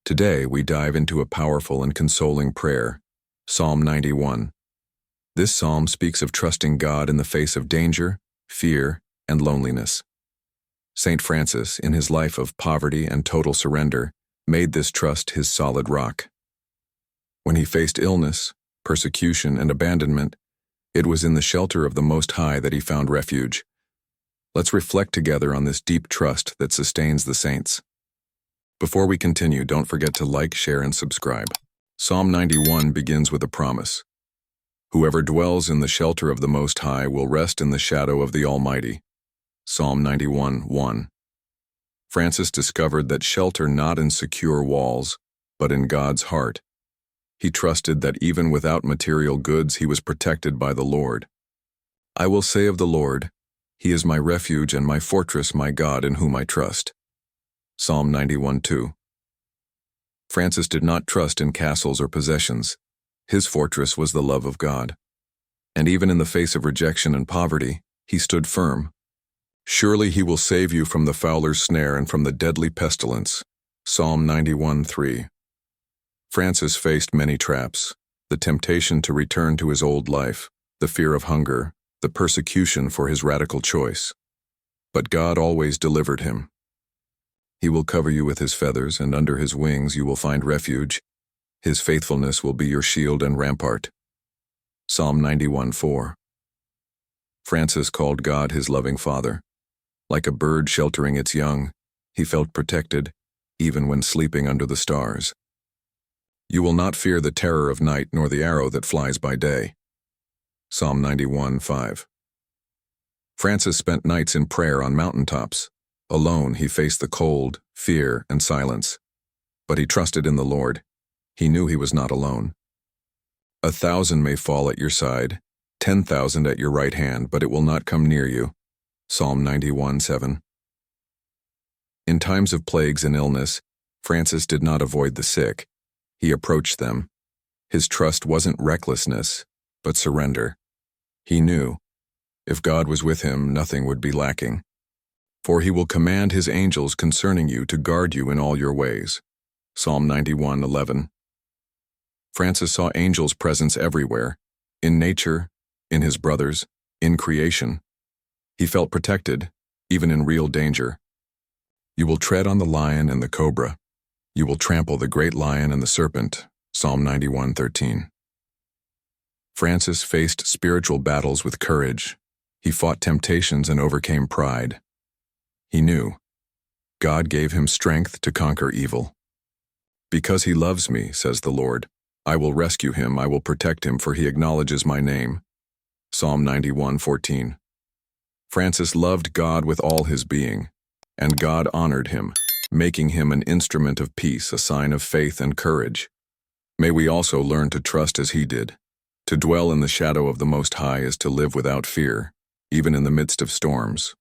Today, we dive into a powerful and consoling prayer, Psalm 91. This psalm speaks of trusting God in the face of danger, fear, and loneliness. Saint Francis, in his life of poverty and total surrender, made this trust his solid rock. When he faced illness, persecution, and abandonment, it was in the shelter of the Most High that he found refuge. Let's reflect together on this deep trust that sustains the saints. Before we continue, don't forget to like, share, and subscribe. Psalm 91 begins with a promise. Whoever dwells in the shelter of the Most High will rest in the shadow of the Almighty. Psalm 91:1. Francis discovered that shelter not in secure walls, but in God's heart. He trusted that even without material goods he was protected by the Lord. I will say of the Lord, He is my refuge and my fortress, my God in whom I trust. Psalm 91:2. Francis did not trust in castles or possessions. His fortress was the love of God. And even in the face of rejection and poverty, he stood firm. Surely he will save you from the fowler's snare and from the deadly pestilence. Psalm 91:3. Francis faced many traps: the temptation to return to his old life, the fear of hunger, the persecution for his radical choice. But God always delivered him. He will cover you with his feathers, and under his wings you will find refuge. His faithfulness will be your shield and rampart. Psalm 91:4. Francis called God his loving Father. Like a bird sheltering its young, he felt protected, even when sleeping under the stars. You will not fear the terror of night, nor the arrow that flies by day. Psalm 91:5. Francis spent nights in prayer on mountaintops. Alone, he faced the cold, fear, and silence. But he trusted in the Lord. He knew he was not alone. 1,000 may fall at your side, 10,000 at your right hand, but it will not come near you. Psalm 91:7. In times of plagues and illness, Francis did not avoid the sick. He approached them. His trust wasn't recklessness, but surrender. He knew, if God was with him, nothing would be lacking. For he will command his angels concerning you to guard you in all your ways. Psalm 91:11. Francis saw angels' presence everywhere, in nature, in his brothers, in creation. He felt protected, even in real danger. You will tread on the lion and the cobra. You will trample the great lion and the serpent. Psalm 91:13. Francis faced spiritual battles with courage. He fought temptations and overcame pride. He knew God gave him strength to conquer evil. Because he loves me, says the Lord, I will rescue him, I will protect him, for he acknowledges my name. Psalm 91:14. Francis loved God with all his being, and God honored him, making him an instrument of peace, a sign of faith and courage. May we also learn to trust as he did. To dwell in the shadow of the Most High is to live without fear, even in the midst of storms.